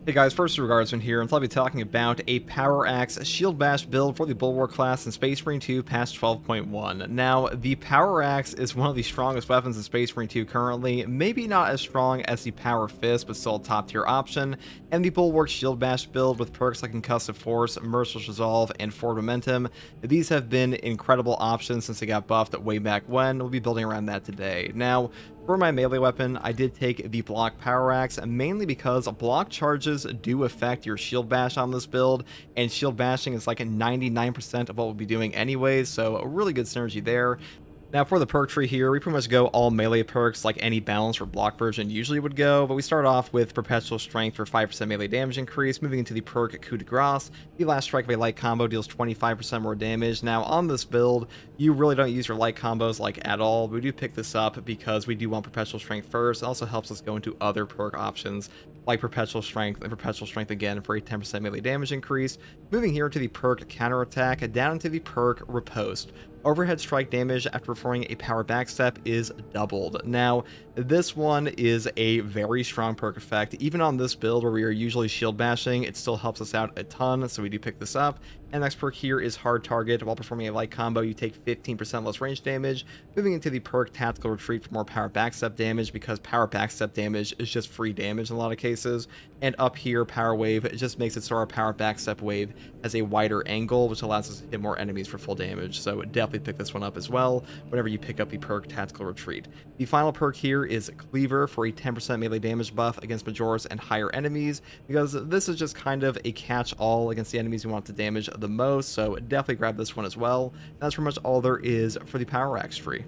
Hey guys, first regardsman here, and I'll be talking about a Power Axe Shield Bash build for the Bulwark class in Space Marine 2 patch 12.1. Now, the Power Axe is one of the strongest weapons in Space Marine 2 currently, maybe not as strong as the Power Fist, but still a top tier option, and the Bulwark Shield Bash build with perks like Concussive Force, Merciless Resolve, and Forward Momentum. These have been incredible options since they got buffed way back when. We'll be building around that today. Now, for my melee weapon, I did take the Block Power Axe, mainly because block charges do affect your shield bash on this build, and shield bashing is like 99% of what we'll be doing anyways, so a really good synergy there. Now for the perk tree here, we pretty much go all melee perks like any balanced or block version usually would go, but we start off with Perpetual Strength for 5% melee damage increase, moving into the perk Coup de Grace. The last strike of a light combo deals 25% more damage. Now on this build, you really don't use your light combos like at all, but we do pick this up because we do want Perpetual Strength first. It also helps us go into other perk options like Perpetual Strength and Perpetual Strength again for a 10% melee damage increase. Moving here to the perk Counterattack, down into the perk Riposte. Overhead strike damage after performing a power backstep is doubled. Now, this one is a very strong perk effect. Even on this build where we are usually shield bashing, it still helps us out a ton, so we do pick this up. And next perk here is Hard Target. While performing a light combo, you take 15% less range damage. Moving into the perk Tactical Retreat for more power backstep damage, because power backstep damage is just free damage in a lot of cases. And up here, Power Wave, it just makes it so our power backstep wave has a wider angle, which allows us to hit more enemies for full damage. So definitely pick this one up as well whenever you pick up the perk Tactical Retreat. The final perk here is Cleaver for a 10% melee damage buff against Majoris and higher enemies, because this is just kind of a catch-all against the enemies you want to damage the most, so definitely grab this one as well. That's pretty much all there is for the Power Axe tree.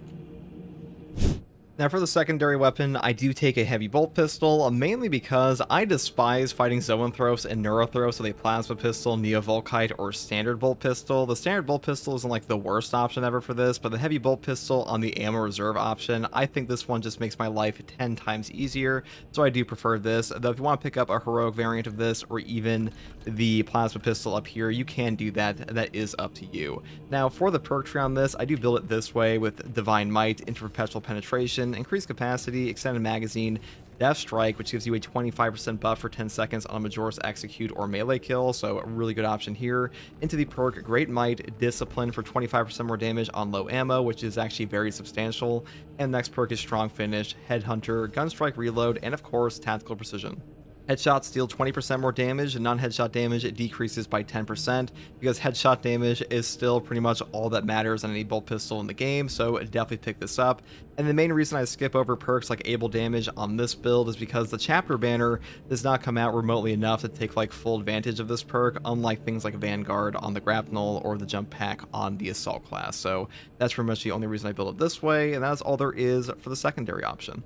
Now for the secondary weapon, I do take a heavy bolt pistol, mainly because I despise fighting Zoanthropes and Neurothropes with a plasma pistol, Neovolkite, or standard bolt pistol. The standard bolt pistol isn't like the worst option ever for this, but the heavy bolt pistol on the ammo reserve option, I think this one just makes my life 10 times easier, so I do prefer this. Though if you want to pick up a heroic variant of this, or even the plasma pistol up here, you can do that. That is up to you. Now for the perk tree on this, I do build it this way with Divine Might into Perpetual Penetration, increased capacity, extended magazine, Death Strike, which gives you a 25% buff for 10 seconds on a Majoris execute or melee kill, so a really good option here. Into the perk Great Might, Discipline for 25% more damage on low ammo, which is actually very substantial. And next perk is Strong Finish, Headhunter, Gunstrike Reload, and of course Tactical Precision. Headshots deal 20% more damage, and non-headshot damage it decreases by 10%, because headshot damage is still pretty much all that matters on any bolt pistol in the game, so definitely pick this up. And the main reason I skip over perks like Able Damage on this build is because the chapter banner does not come out remotely enough to take like full advantage of this perk, unlike things like Vanguard on the Grapnel or the Jump Pack on the Assault class. So that's pretty much the only reason I build it this way, and that's all there is for the secondary option.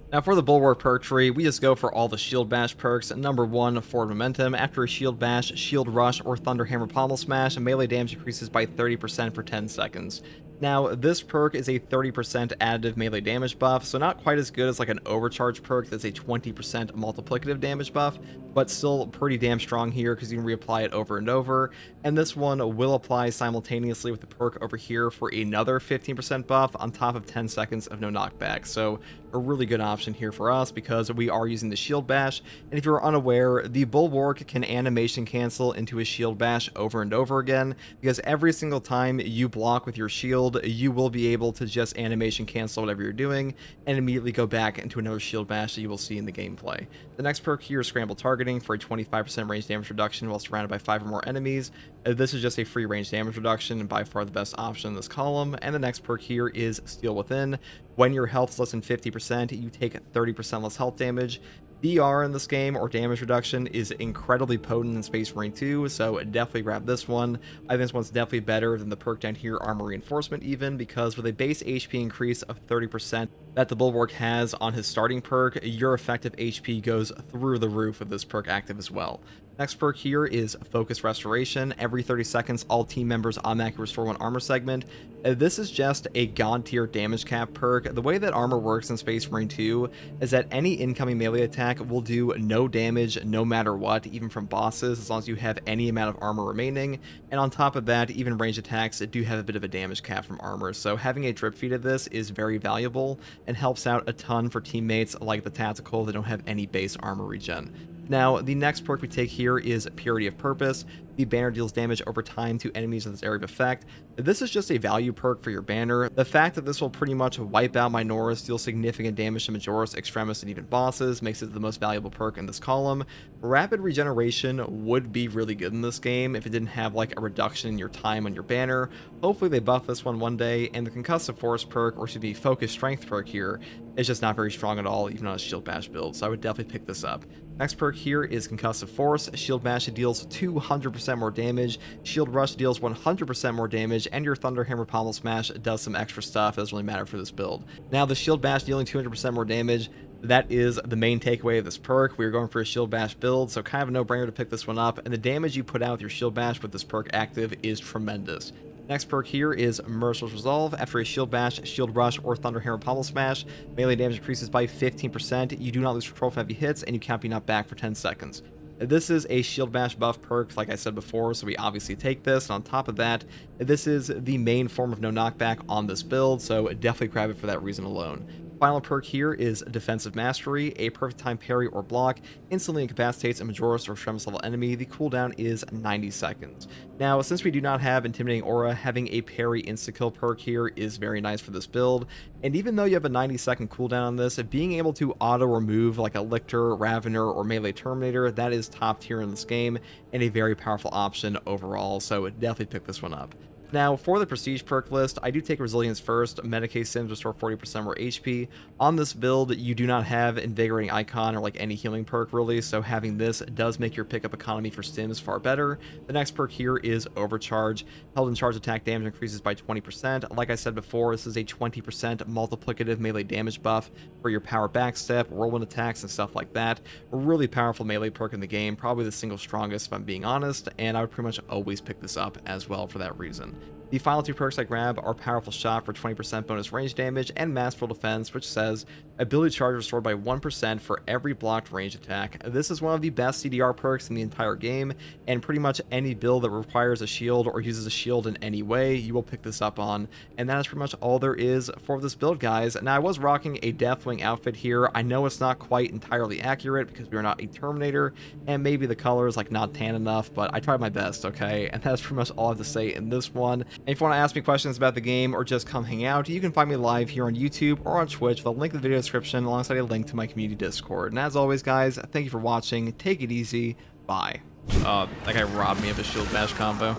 Now for the Bulwark perk tree, we just go for all the Shield Bash perks. Number 1, Forward Momentum. After a Shield Bash, Shield Rush, or Thunderhammer Pommel Smash, melee damage increases by 30% for 10 seconds. Now, this perk is a 30% additive melee damage buff, so not quite as good as like an Overcharge perk that's a 20% multiplicative damage buff, but still pretty damn strong here because you can reapply it over and over. And this one will apply simultaneously with the perk over here for another 15% buff on top of 10 seconds of no knockback. So a really good option here for us because we are using the Shield Bash. And if you're unaware, the Bulwark can animation cancel into a Shield Bash over and over again, because every single time you block with your shield, you will be able to just animation cancel whatever you're doing and immediately go back into another Shield Bash that you will see in the gameplay. The next perk here is Scramble Targeting for a 25% range damage reduction while surrounded by 5 or more enemies. This is just a free range damage reduction and by far the best option in this column. And the next perk here is Steel Within. When your health is less than 50%, you take 30% less health damage. DR in this game, or damage reduction, is incredibly potent in Space Marine 2, so definitely grab this one. I think this one's definitely better than the perk down here, Armor Reinforcement even, because with a base HP increase of 30% that the Bulwark has on his starting perk, your effective HP goes through the roof with this perk active as well. Next perk here is Focus Restoration. Every 30 seconds, all team members automatically restore 1 armor segment. This is just a God tier damage cap perk. The way that armor works in Space Marine 2 is that any incoming melee attack will do no damage no matter what, even from bosses, as long as you have any amount of armor remaining. And on top of that, even range attacks do have a bit of a damage cap from armor, so having a drip feed of this is very valuable and helps out a ton for teammates like the Tactical that don't have any base armor regen. Now, the next perk we take here is Purity of Purpose. The banner deals damage over time to enemies in this area of effect. This is just a value perk for your banner. The fact that this will pretty much wipe out Minoris, deal significant damage to Majoris, Extremis, and even bosses makes it the most valuable perk in this column. Rapid regeneration would be really good in this game if it didn't have like a reduction in your time on your banner. Hopefully they buff this one day, and the Concussive Force perk, or should be Focus Strength perk here, is just not very strong at all, even on a Shield Bash build, so I would definitely pick this up. Next perk here is Concussive Force. Shield Bash deals 200% more damage, Shield Rush deals 100% more damage, and your Thunder Hammer Pommel Smash does some extra stuff. It doesn't really matter for this build. Now, the Shield Bash dealing 200% more damage, that is the main takeaway of this perk. We are going for a Shield Bash build, so kind of a no-brainer to pick this one up, and the damage you put out with your Shield Bash with this perk active is tremendous. Next perk here is Merciless Resolve. After a Shield Bash, Shield Rush, or Thunder Hammer Pommel Smash, melee damage increases by 15%. You do not lose control from heavy hits, and you can't be knocked back for 10 seconds. This is a Shield Bash buff perk, like I said before, so we obviously take this. And on top of that, this is the main form of no knockback on this build, so definitely grab it for that reason alone. Final perk here is Defensive Mastery. A perfect time parry or block instantly incapacitates a Majoris or Extremis level enemy. The cooldown is 90 seconds. Now, since we do not have Intimidating Aura, having a parry insta-kill perk here is very nice for this build. And even though you have a 90-second cooldown on this, being able to auto-remove like a Lictor, Ravener, or Melee Terminator, that is top tier in this game and a very powerful option overall, so definitely pick this one up. Now, for the Prestige perk list, I do take Resilience first. Medicae Sims restore 40% more HP. On this build, you do not have Invigorating Icon or like any healing perk really, so having this does make your pickup economy for Sims far better. The next perk here is Overcharge. Held in charge attack damage increases by 20%. Like I said before, this is a 20% multiplicative melee damage buff for your power backstep, whirlwind attacks, and stuff like that. A really powerful melee perk in the game, probably the single strongest if I'm being honest, and I would pretty much always pick this up as well for that reason. The final two perks I grab are Powerful Shot for 20% bonus range damage and Masterful Defense, which says ability charge restored by 1% for every blocked range attack. This is one of the best CDR perks in the entire game, and pretty much any build that requires a shield or uses a shield in any way, you will pick this up on. And that is pretty much all there is for this build, guys. Now, I was rocking a Deathwing outfit here. I know it's not quite entirely accurate because we are not a Terminator, and maybe the color is like not tan enough, but I tried my best, okay? And that's pretty much all I have to say in this one. And if you want to ask me questions about the game or just come hang out, you can find me live here on YouTube or on Twitch with a link in the video description alongside a link to my community Discord. And as always, guys, thank you for watching. Take it easy. Bye. That guy robbed me of a Shield Bash combo.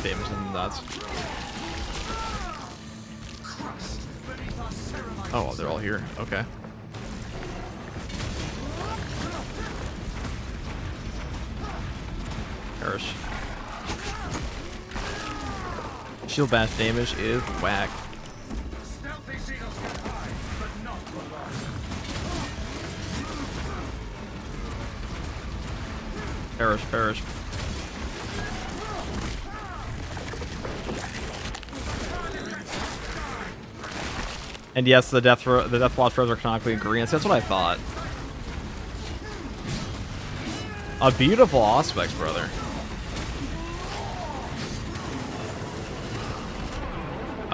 Damage them nuts. Oh, they're all here. Okay. Perish. Shield Bash damage is whack. Perish, perish. And yes, the Death Watch throws are canonically green. That's what I thought. A beautiful Auspex, brother.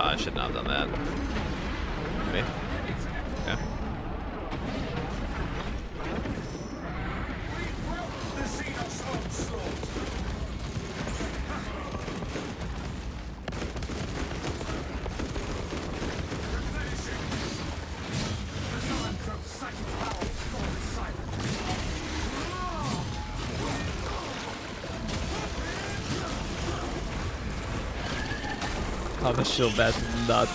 I should not have done that. Maybe. Okay. Oh, the Shield Bash is nuts.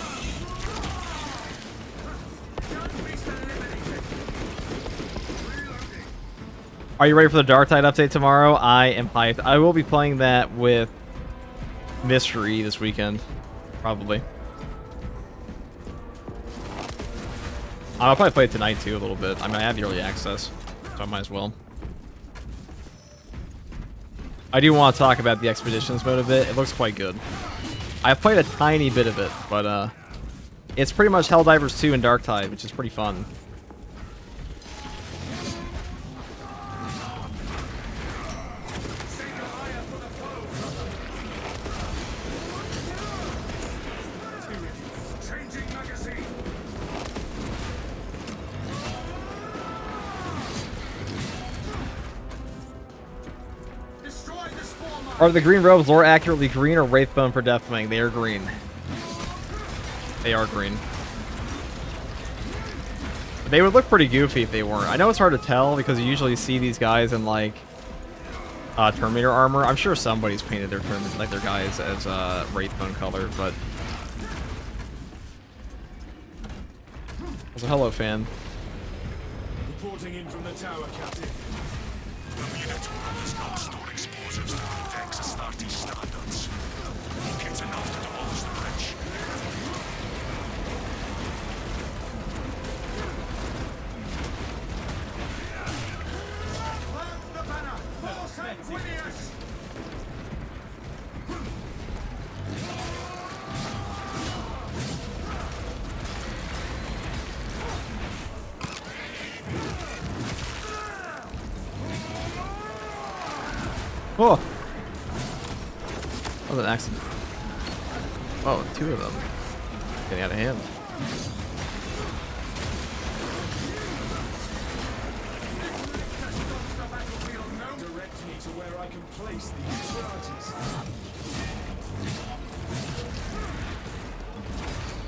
Are you ready for the Dark Tide update tomorrow? I am hyped. I will be playing that with Mystery this weekend, probably. I'll probably play it tonight too a little bit. I mean, I have the early access, so I might as well. I do want to talk about the Expeditions mode a bit. It looks quite good. I've played a tiny bit of it, but it's pretty much Helldivers 2 and Dark Tide, which is pretty fun. Are the green robes lore accurately green or Wraithbone for Deathwing? They are green. They are green. They would look pretty goofy if they weren't. I know it's hard to tell because you usually see these guys in like Terminator armor. I'm sure somebody's painted their guys as Wraithbone color, but also, hello, fan. Reporting in from the tower, Captain. The Minotaur has not stored explosives to protect Astartes standards. It's enough to demolish the bridge. Plant the banner! Full Sanguinius! Oh! That was an accident. Oh, two of them. Getting out of hand. Direct me to where I can place these charges.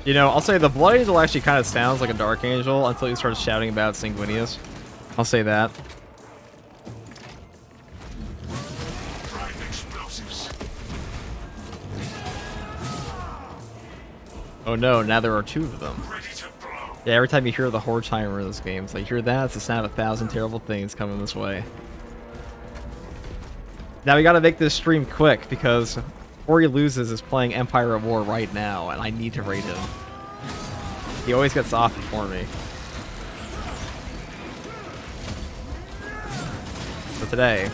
You know, I'll say the Blood Angel actually kind of sounds like a Dark Angel until you start shouting about Sanguinius. I'll say that. Oh no, now there are two of them. Yeah, every time you hear the Horde timer in this game, it's like, hear that? It's the sound of 1,000 terrible things coming this way. Now we gotta make this stream quick, because before he loses is playing Empire at War right now, and I need to raid him. He always gets off before me. So today,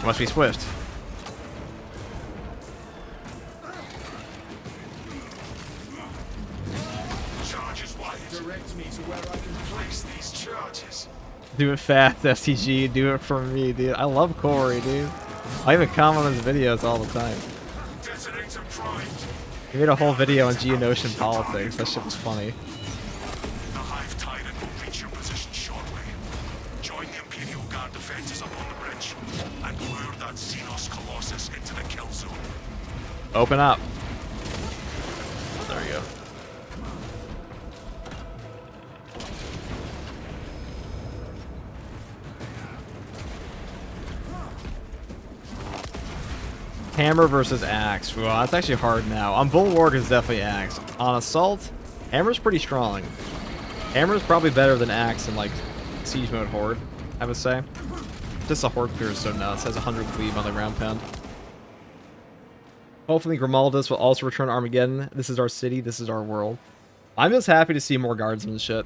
must be swift. Direct me to where I can place these charges. Do it fast, STG. Do it for me, dude. I love Corey, dude. I even comment on his videos all the time. Detonator primed. He made a whole video on Geonosian politics. That shit was funny. The Hive Tyrant will reach your position shortly. Join the Imperial Guard defenses up on the bridge and lure that Xenos Colossus into the kill zone. Open up. There we go. Hammer versus Axe. Well, that's actually hard now. On Bulwark, it's definitely Axe. On Assault, Hammer's pretty strong. Hammer's probably better than Axe in, like, Siege Mode Horde, I would say. Just the Horde clear is so nuts. It has 100 cleave on the ground pound. Hopefully Grimaldus will also return Armageddon. This is our city. This is our world. I'm just happy to see more guardsmen shit.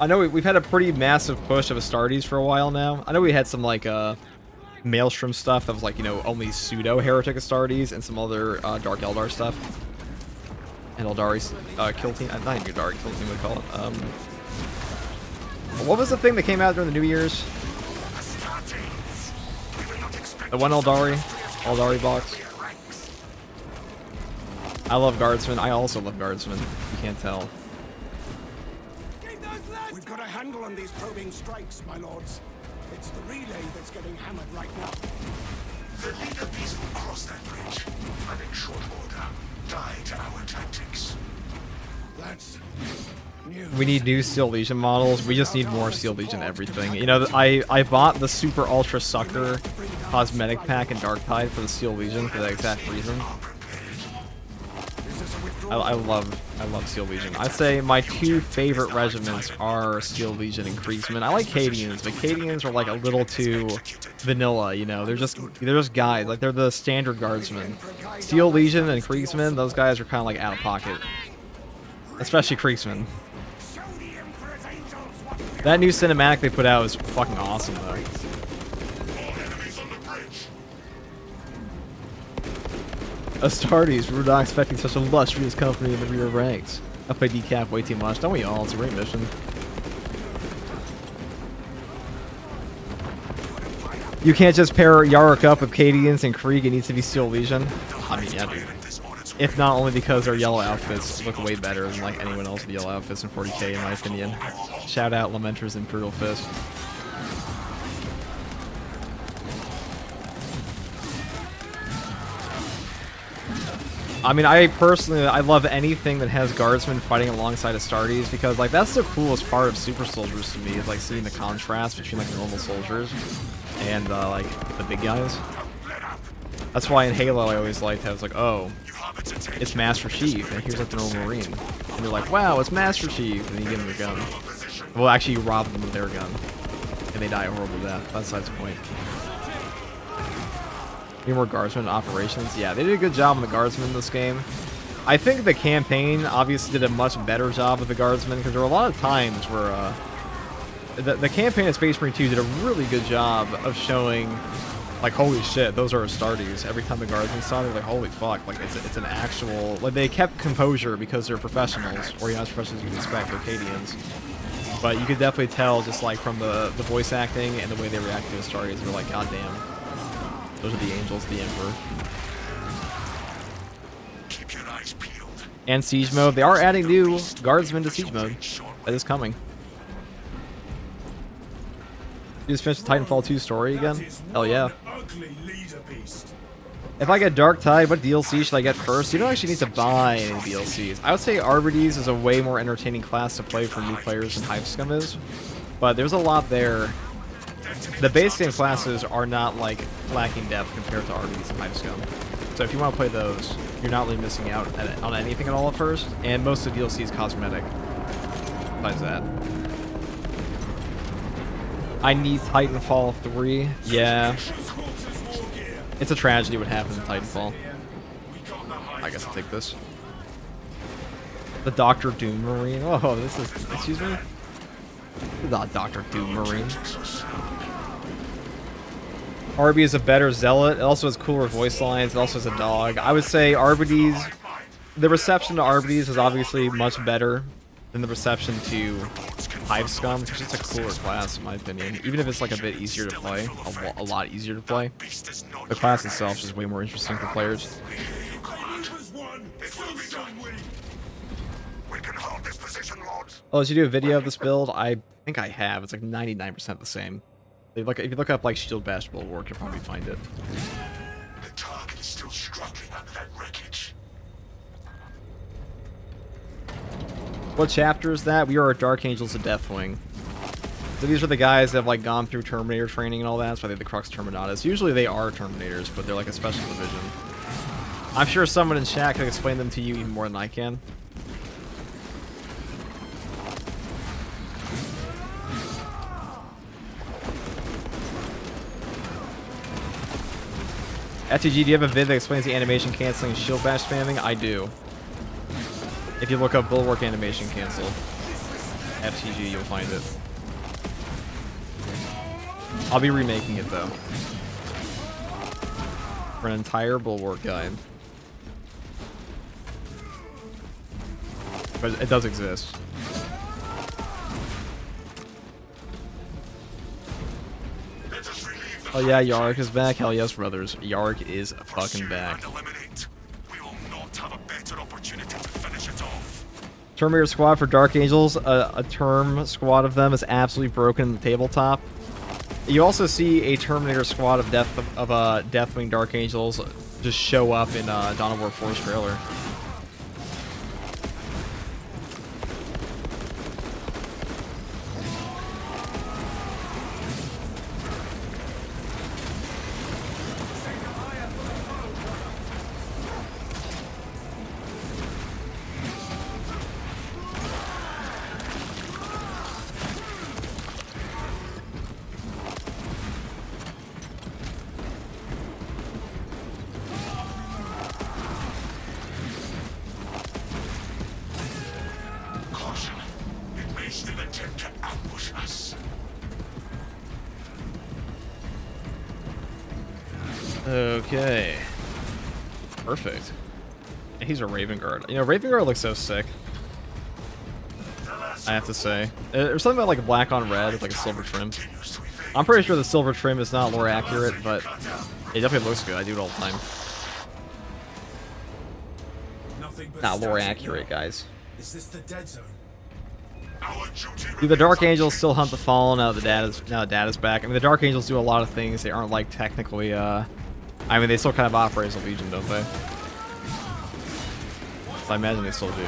I know we've had a pretty massive push of Astartes for a while now. I know we had some, like, Maelstrom stuff that was like, you know, only pseudo-heretic Astartes and some other Dark Eldar stuff. And Eldari's kill team. Not even Dark kill team, we call it. What was the thing that came out during the New Year's? The one Eldari box. I love Guardsmen. I also love Guardsmen. You can't tell. We've got a handle on these probing strikes, my lords. It's the relay that's getting hammered right now. The leader bees will cross that bridge and in short order die to our tactics. That's new. We need new Steel Legion models. We just need more Steel Legion everything. You know, I bought the Super Ultra Sucker cosmetic pack in Darktide for the Steel Legion for that exact reason. I love Steel Legion. I'd say my two favorite regiments are Steel Legion and Kriegsmen. I like Cadians, but Cadians are like a little too vanilla, you know. They're just guys, like they're the standard guardsmen. Steel Legion and Kriegsmen, those guys are kind of like out of pocket. Especially Kriegsmen. That new cinematic they put out is fucking awesome though. Astartes, we're not expecting such a illustrious company in the rear ranks. I play decap way too much, don't we all? It's a great mission. You can't just pair Yarok up with Cadians and Krieg, it needs to be Steel Legion. I mean, yeah, dude. If not only because their yellow outfits look way better than like anyone else with yellow outfits in 40k in my opinion. Shout out Lamenter's Imperial Fist. I mean, I personally, I love anything that has guardsmen fighting alongside Astartes, because, like, that's the coolest part of super soldiers to me, is, like, seeing the contrast between, like, normal soldiers and, like, the big guys. That's why in Halo I always liked how it's like, oh, it's Master Chief, and here's, like, the normal Marine. And you're like, wow, it's Master Chief, and you give them a gun. Well, actually, you rob them of their gun, and they die a horrible death. That's the point. Any more guardsmen operations? Yeah, they did a good job on the guardsmen in this game. I think the campaign obviously did a much better job with the guardsmen, because there were a lot of times where the campaign of Space Marine 2 did a really good job of showing, like, holy shit, those are Astartes. Every time the guardsmen saw it, they're like, holy fuck, like, it's an actual... Like, they kept composure because they're professionals, or, you know, as professionals you would expect, they're Cadians. But you could definitely tell, just, like, from the voice acting and the way they reacted to Astartes, they're like, god damn. Those are the angels, the Emperor. Keep your eyes peeled. And Siege Mode. They are adding new guardsmen to Siege Mode. That is coming. You just finished the Titanfall 2 story again? Hell yeah. If I get Dark Tide, what DLC should I get first? You don't actually need to buy any DLCs. I would say Arbides is a way more entertaining class to play for new players than Hive Scum is. But there's a lot there. The base game classes are not, like, lacking depth compared to Arbides and Hive Scum. So if you want to play those, you're not really missing out on anything at all at first. And most of the DLC is cosmetic. Besides that. I need Titanfall 3. Yeah. It's a tragedy what happened in Titanfall. I guess I'll take this. The Dr. Doom Marine. Oh, this is... Excuse me? The Dr. Doom Marine. Arby is a better zealot. It also has cooler voice lines. It also has a dog. I would say Arbides... The reception to Arbides is obviously much better than the reception to Hive Scum. It's just a cooler class, in my opinion. Even if it's, like, a bit easier to play. A lot easier to play. The class itself is just way more interesting for players. Oh, did you do a video of this build? I think I have. It's like 99% the same. If you look up, like, Shield Bash Bulwark, you'll probably find it. The target is still struggling under that wreckage. What chapter is that? We are Dark Angels of Deathwing. So these are the guys that have, like, gone through Terminator training and all that. That's why they're the Crux Terminatus. Usually they are Terminators, but they're like a special division. I'm sure someone in chat can explain them to you even more than I can. FTG, do you have a vid that explains the animation canceling and shield bash spamming? I do. If you look up Bulwark animation cancel, FTG, you'll find it. I'll be remaking it, though. For an entire Bulwark guide. But it does exist. Oh yeah, Yarg is back. Hell yes, brothers. Yarg is fucking back. Terminator squad for Dark Angels. A term squad of them is absolutely broken in the tabletop. You also see a Terminator squad of Deathwing Dark Angels just show up in Dawn of War 4's trailer. Okay. Perfect. He's a Raven Guard. You know, Raven Guard looks so sick. I have to say. There's something about like black on red with like a silver trim. I'm pretty sure the silver trim is not lore accurate, but it definitely looks good. I do it all the time. Not lore accurate, guys. Is this the dead zone? Do the Dark Angels still hunt the Fallen now that Data's back? I mean, the Dark Angels do a lot of things. They aren't like technically, I mean, they still kind of operate as a Legion, don't they? I imagine they still do.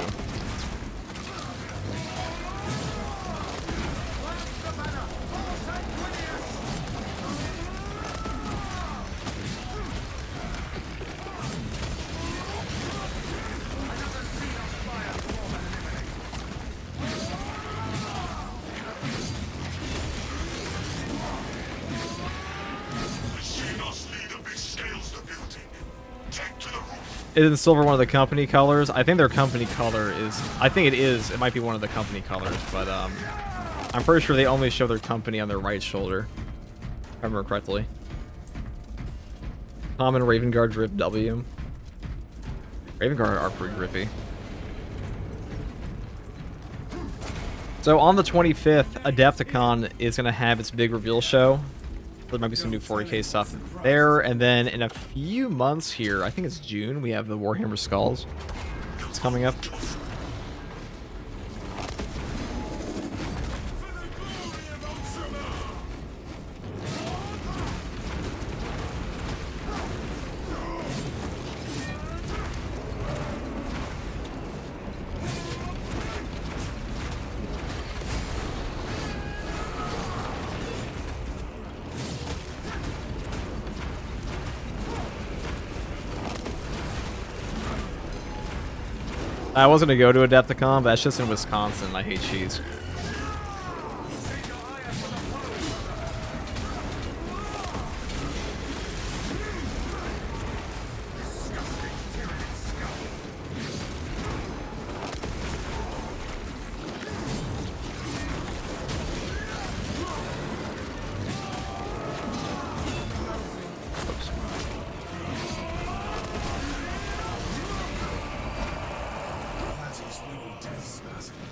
Isn't silver one of the company colors? I think their company color is... I think it is. It might be one of the company colors, but I'm pretty sure they only show their company on their right shoulder. If I remember correctly. Common Raven Guard Drip W. Raven Guard are pretty grippy. So on the 25th, Adepticon is going to have its big reveal show. There might be some new 40k stuff there, and then in a few months here, I think it's June, we have the Warhammer Skulls. It's coming up. I was gonna go to Adepticon, but that's just in Wisconsin. I hate cheese.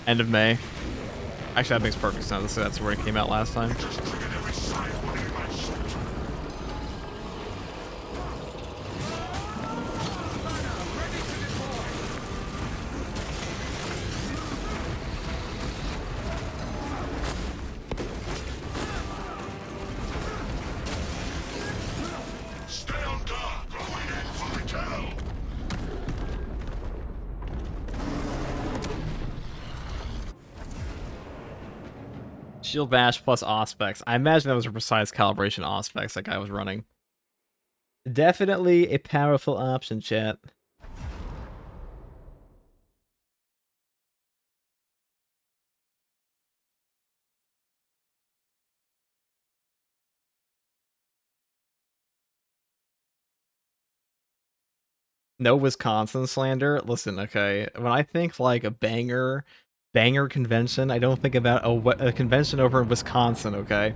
End of May. Actually, that makes perfect sense. That's where it came out last time. Shield Bash plus Auspex. I imagine that was a precise calibration Auspex that guy was running. Definitely a powerful option, chat. No Wisconsin slander. Listen, okay, when I think like a banger convention, I don't think about a convention over in Wisconsin, okay?